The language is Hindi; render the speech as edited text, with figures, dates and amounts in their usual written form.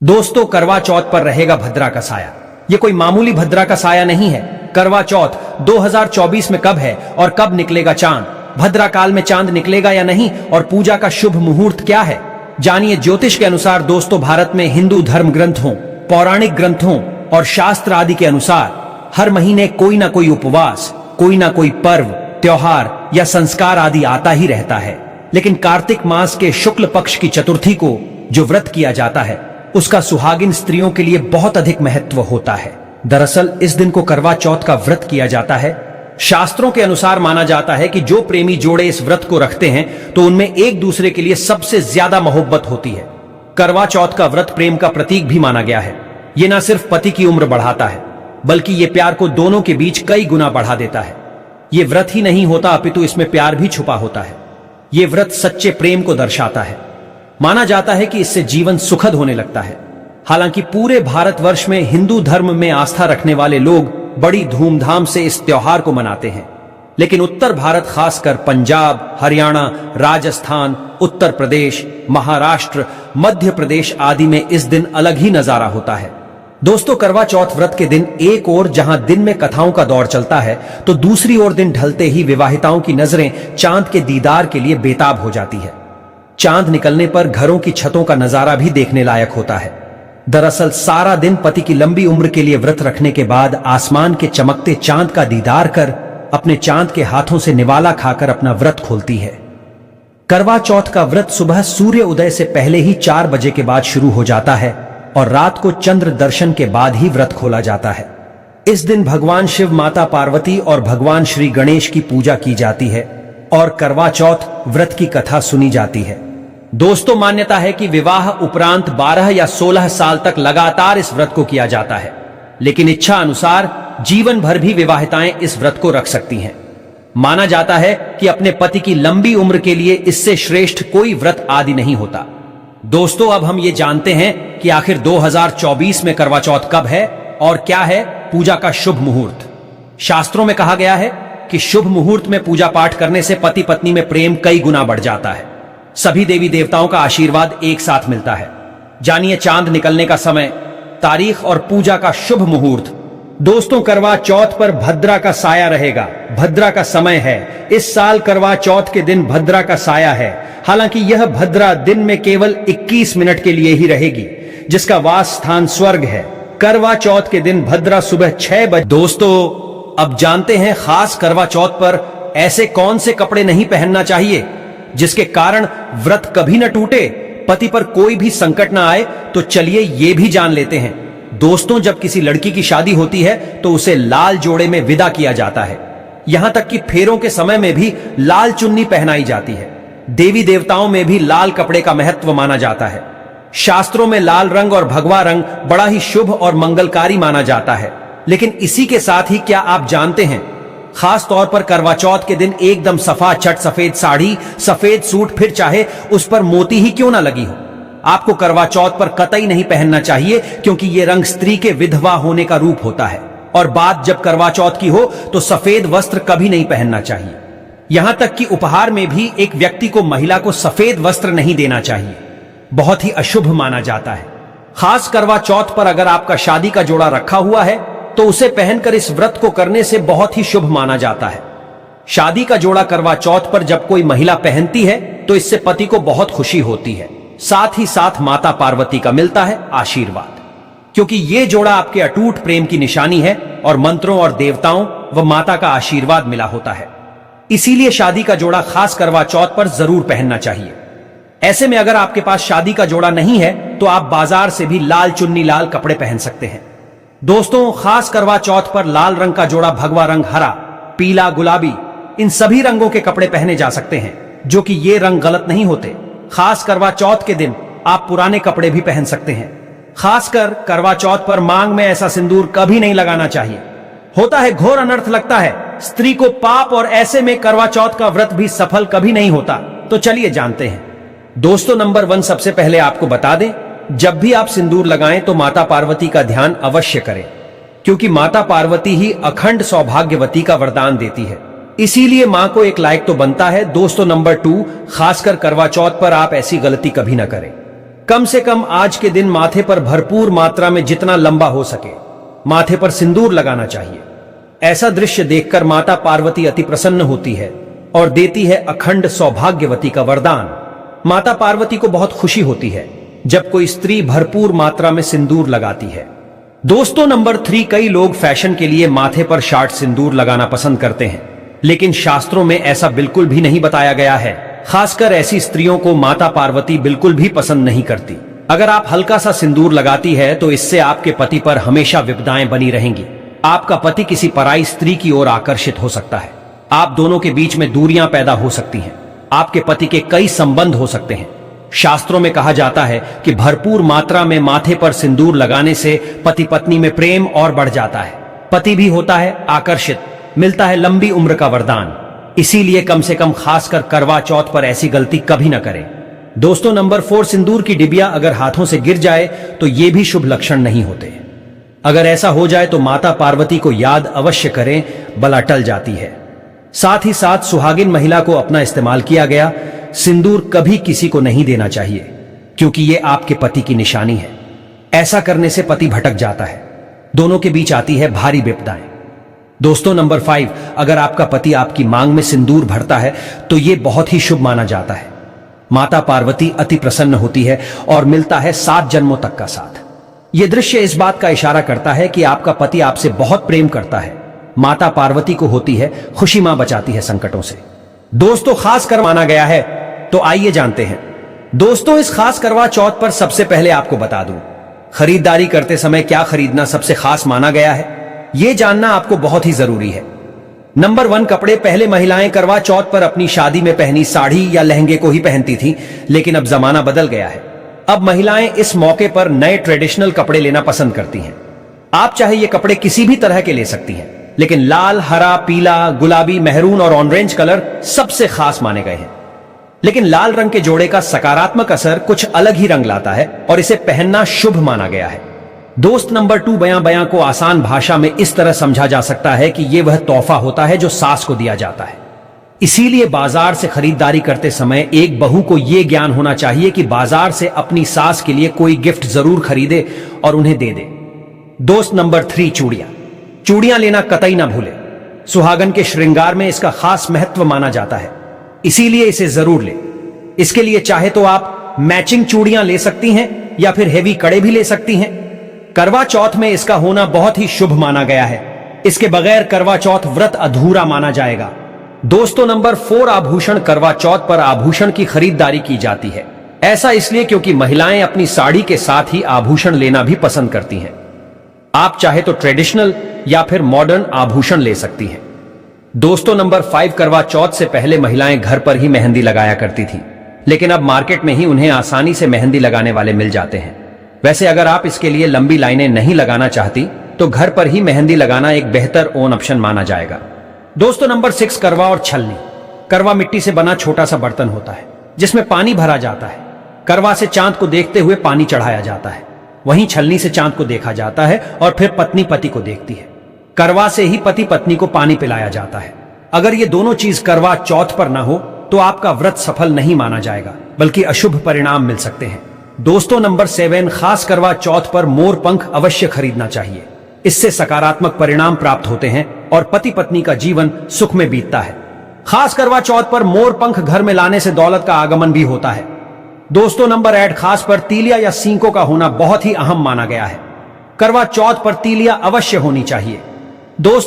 दोस्तों, करवा चौथ पर रहेगा भद्रा का साया। ये कोई मामूली भद्रा का साया नहीं है। करवा चौथ 2024 में कब है और कब निकलेगा चांद? भद्रा काल में चांद निकलेगा या नहीं और पूजा का शुभ मुहूर्त क्या है? जानिए ज्योतिष के अनुसार। दोस्तों, भारत में हिंदू धर्म ग्रंथों, पौराणिक ग्रंथों और शास्त्र आदि के अनुसार हर महीने कोई ना कोई उपवास, कोई ना कोई पर्व, त्योहार या संस्कार आदि आता ही रहता है। लेकिन कार्तिक मास के शुक्ल पक्ष की चतुर्थी को जो व्रत किया जाता है, उसका सुहागिन स्त्रियों के लिए बहुत अधिक महत्व होता है। दरअसल इस दिन को करवा चौथ का व्रत किया जाता है। शास्त्रों के अनुसार माना जाता है कि जो प्रेमी जोड़े इस व्रत को रखते हैं तो उनमें एक दूसरे के लिए सबसे ज्यादा मोहब्बत होती है। करवा चौथ का व्रत प्रेम का प्रतीक भी माना गया है। ये न सिर्फ पति की उम्र बढ़ाता है, बल्कि ये प्यार को दोनों के बीच कई गुना बढ़ा देता है। ये व्रत ही नहीं होता, अपितु इसमें प्यार भी छुपा होता है। ये व्रत सच्चे प्रेम को दर्शाता है। माना जाता है कि इससे जीवन सुखद होने लगता है। हालांकि पूरे भारतवर्ष में हिंदू धर्म में आस्था रखने वाले लोग बड़ी धूमधाम से इस त्योहार को मनाते हैं, लेकिन उत्तर भारत, खासकर पंजाब, हरियाणा, राजस्थान, उत्तर प्रदेश, महाराष्ट्र, मध्य प्रदेश आदि में इस दिन अलग ही नजारा होता है। दोस्तों, करवा चौथ व्रत के दिन एक ओर जहां दिन में कथाओं का दौर चलता है, तो दूसरी ओर दिन ढलते ही विवाहिताओं की नजरें चांद के दीदार के लिए बेताब हो जाती है। चांद निकलने पर घरों की छतों का नजारा भी देखने लायक होता है। दरअसल सारा दिन पति की लंबी उम्र के लिए व्रत रखने के बाद आसमान के चमकते चांद का दीदार कर अपने चांद के हाथों से निवाला खाकर अपना व्रत खोलती है। करवा चौथ का व्रत सुबह सूर्य उदय से पहले ही 4 बजे के बाद शुरू हो जाता है और रात को चंद्र दर्शन के बाद ही व्रत खोला जाता है। इस दिन भगवान शिव, माता पार्वती और भगवान श्री गणेश की पूजा की जाती है और करवा चौथ व्रत की कथा सुनी जाती है। दोस्तों, मान्यता है कि विवाह उपरांत 12 या 16 साल तक लगातार इस व्रत को किया जाता है, लेकिन इच्छा अनुसार जीवन भर भी विवाहिताएं इस व्रत को रख सकती हैं। माना जाता है कि अपने पति की लंबी उम्र के लिए इससे श्रेष्ठ कोई व्रत आदि नहीं होता। दोस्तों, अब हम ये जानते हैं कि आखिर 2024 में करवा चौथ कब है और क्या है पूजा का शुभ मुहूर्त। शास्त्रों में कहा गया है कि शुभ मुहूर्त में पूजा पाठ करने से पति पत्नी में प्रेम कई गुना बढ़ जाता है। सभी देवी देवताओं का आशीर्वाद एक साथ मिलता है। जानिए चांद निकलने का समय, तारीख और पूजा का शुभ मुहूर्त। दोस्तों, करवा चौथ पर भद्रा का साया रहेगा। भद्रा का समय है। इस साल करवा चौथ के दिन भद्रा का साया है। हालांकि यह भद्रा दिन में केवल 21 मिनट के लिए ही रहेगी, जिसका वास स्थान स्वर्ग है। करवा चौथ के दिन भद्रा सुबह 6 बजे। दोस्तों, अब जानते हैं खास करवा चौथ पर ऐसे कौन से कपड़े नहीं पहनना चाहिए जिसके कारण व्रत कभी न टूटे, पति पर कोई भी संकट न आए। तो चलिए ये भी जान लेते हैं। दोस्तों, जब किसी लड़की की शादी होती है तो उसे लाल जोड़े में विदा किया जाता है। यहां तक कि फेरों के समय में भी लाल चुन्नी पहनाई जाती है। देवी देवताओं में भी लाल कपड़े का महत्व माना जाता है। शास्त्रों में लाल रंग और भगवा रंग बड़ा ही शुभ और मंगलकारी माना जाता है। लेकिन इसी के साथ ही क्या आप जानते हैं, खास तौर पर करवा चौथ के दिन एकदम सफा चट सफेद साड़ी, सफेद सूट, फिर चाहे उस पर मोती ही क्यों ना लगी हो, आपको करवा चौथ पर कतई नहीं पहनना चाहिए, क्योंकि यह रंग स्त्री के विधवा होने का रूप होता है। और बात जब करवा चौथ की हो तो सफेद वस्त्र कभी नहीं पहनना चाहिए। यहां तक कि उपहार में भी एक व्यक्ति को महिला को सफेद वस्त्र नहीं देना चाहिए। बहुत ही अशुभ माना जाता है। खास करवा चौथ पर अगर आपका शादी का जोड़ा रखा हुआ है तो उसे पहनकर इस व्रत को करने से बहुत ही शुभ माना जाता है। शादी का जोड़ा करवा चौथ पर जब कोई महिला पहनती है तो इससे पति को बहुत खुशी होती है। साथ ही साथ माता पार्वती का मिलता है आशीर्वाद, क्योंकि ये जोड़ा आपके अटूट प्रेम की निशानी है और मंत्रों और देवताओं व माता का आशीर्वाद मिला होता है। इसीलिए शादी का जोड़ा खास करवा चौथ पर जरूर पहनना चाहिए। ऐसे में अगर आपके पास शादी का जोड़ा नहीं है तो आप बाजार से भी लाल चुन्नी, लाल कपड़े पहन सकते हैं। दोस्तों, खास करवा चौथ पर लाल रंग का जोड़ा, भगवा रंग, हरा, पीला, गुलाबी, इन सभी रंगों के कपड़े पहने जा सकते हैं, जो कि ये रंग गलत नहीं होते। खास करवा चौथ के दिन आप पुराने कपड़े भी पहन सकते हैं। खासकर करवा चौथ पर मांग में ऐसा सिंदूर कभी नहीं लगाना चाहिए। होता है घोर अनर्थ लगता है स्त्री को पाप, और ऐसे में करवा चौथ का व्रत भी सफल कभी नहीं होता। तो चलिए जानते हैं। दोस्तों, नंबर 1, सबसे पहले आपको बता दें, जब भी आप सिंदूर लगाएं तो माता पार्वती का ध्यान अवश्य करें, क्योंकि माता पार्वती ही अखंड सौभाग्यवती का वरदान देती है। इसीलिए मां को एक लायक तो बनता है। दोस्तों, नंबर 2, खासकर करवा चौथ पर आप ऐसी गलती कभी ना करें। कम से कम आज के दिन माथे पर भरपूर मात्रा में जितना लंबा हो सके माथे पर सिंदूर लगाना चाहिए। ऐसा दृश्य देखकर माता पार्वती अति प्रसन्न होती है और देती है अखंड सौभाग्यवती का वरदान। माता पार्वती को बहुत खुशी होती है जब कोई स्त्री भरपूर मात्रा में सिंदूर लगाती है। दोस्तों नंबर 3, कई लोग फैशन के लिए माथे पर शार्ट सिंदूर लगाना पसंद करते हैं, लेकिन शास्त्रों में ऐसा बिल्कुल भी नहीं बताया गया है। खासकर ऐसी स्त्रियों को माता पार्वती बिल्कुल भी पसंद नहीं करती। अगर आप हल्का सा सिंदूर लगाती है तो इससे आपके पति पर हमेशा विपदाएं बनी रहेंगी। आपका पति किसी पराई स्त्री की ओर आकर्षित हो सकता है। आप दोनों के बीच में दूरियां पैदा हो सकती हैं। आपके पति के कई संबंध हो सकते हैं। शास्त्रों में कहा जाता है कि भरपूर मात्रा में माथे पर सिंदूर लगाने से पति पत्नी में प्रेम और बढ़ जाता है। पति भी होता है आकर्षित, मिलता है लंबी उम्र का वरदान। इसीलिए कम से कम खासकर करवा चौथ पर ऐसी गलती कभी न करें। दोस्तों नंबर 4, सिंदूर की डिबिया अगर हाथों से गिर जाए तो ये भी शुभ लक्षण नहीं होते। अगर ऐसा हो जाए तो माता पार्वती को याद अवश्य करें, बला टल जाती है। साथ ही साथ सुहागिन महिला को अपना इस्तेमाल किया गया सिंदूर कभी किसी को नहीं देना चाहिए, क्योंकि ये आपके पति की निशानी है। ऐसा करने से पति भटक जाता है, दोनों के बीच आती है भारी विपदाएं। दोस्तों नंबर 5, अगर आपका पति आपकी मांग में सिंदूर भरता है तो यह बहुत ही शुभ माना जाता है। माता पार्वती अति प्रसन्न होती है और मिलता है 7 जन्मों तक का साथ। यह दृश्य इस बात का इशारा करता है कि आपका पति आपसे बहुत प्रेम करता है। माता पार्वती को होती है खुशी, मां बचाती है संकटों से। दोस्तों खास कर माना गया है, तो आइए जानते हैं। दोस्तों इस खास करवा चौथ पर सबसे पहले आपको बता दूं, खरीदारी करते समय क्या खरीदना सबसे खास माना गया है, यह जानना आपको बहुत ही जरूरी है। नंबर 1, कपड़े। पहले महिलाएं करवा चौथ पर अपनी शादी में पहनी साड़ी या लहंगे को ही पहनती थी, लेकिन अब जमाना बदल गया है। अब महिलाएं इस मौके पर नए ट्रेडिशनल कपड़े लेना पसंद करती हैं। आप चाहे ये कपड़े किसी भी तरह के ले सकती हैं, लेकिन लाल, हरा, पीला, गुलाबी, मेहरून और ऑरेंज कलर सबसे खास माने गए हैं। लेकिन लाल रंग के जोड़े का सकारात्मक असर कुछ अलग ही रंग लाता है और इसे पहनना शुभ माना गया है। दोस्त नंबर 2, बयां को आसान भाषा में इस तरह समझा जा सकता है कि यह वह तोहफा होता है जो सास को दिया जाता है। इसीलिए बाजार से खरीदारी करते समय एक बहू को यह ज्ञान होना चाहिए कि बाजार से अपनी सास के लिए कोई गिफ्ट जरूर खरीदे और उन्हें दे दे। दोस्त नंबर 3, चूड़ियां। चूड़ियां लेना कतई ना भूले। सुहागन के श्रृंगार में इसका खास महत्व माना जाता है, इसीलिए इसे जरूर ले। इसके लिए चाहे तो आप मैचिंग चूड़ियां ले सकती हैं या फिर हेवी कड़े भी ले सकती हैं। करवा चौथ में इसका होना बहुत ही शुभ माना गया है। इसके बगैर करवा चौथ व्रत अधूरा माना जाएगा। दोस्तों नंबर 4, आभूषण। करवा चौथ पर आभूषण की खरीदारी की जाती है। ऐसा इसलिए क्योंकि महिलाएं अपनी साड़ी के साथ ही आभूषण लेना भी पसंद करती हैं। आप चाहे तो ट्रेडिशनल या फिर मॉडर्न आभूषण ले सकती हैं। दोस्तों नंबर 5, करवा चौथ से पहले महिलाएं घर पर ही मेहंदी लगाया करती थी, लेकिन अब मार्केट में ही उन्हें आसानी से मेहंदी लगाने वाले मिल जाते हैं। वैसे अगर आप इसके लिए लंबी लाइनें नहीं लगाना चाहती तो घर पर ही मेहंदी लगाना एक बेहतर ओन ऑप्शन माना जाएगा। दोस्तों नंबर 6, करवा और छलनी। करवा मिट्टी से बना छोटा सा बर्तन होता है जिसमें पानी भरा जाता है। करवा से चांद को देखते हुए पानी चढ़ाया जाता है, वहीं छलनी से चांद को देखा जाता है और फिर पत्नी पति को देखती है। करवा से ही पति पत्नी को पानी पिलाया जाता है। अगर ये दोनों चीज करवा चौथ पर ना हो तो आपका व्रत सफल नहीं माना जाएगा, बल्कि अशुभ परिणाम मिल सकते हैं। दोस्तों नंबर 7, खास करवा चौथ पर मोर पंख अवश्य खरीदना चाहिए। इससे सकारात्मक परिणाम प्राप्त होते हैं और पति पत्नी का जीवन सुख में बीतता है। खास करवा चौथ पर मोर पंख घर में लाने से दौलत का आगमन भी होता है। दोस्तों नंबर 8, खास पर तीलिया या सींकों का होना बहुत ही अहम माना गया है। करवा चौथ पर तीलिया अवश्य होनी चाहिए। दोस्तों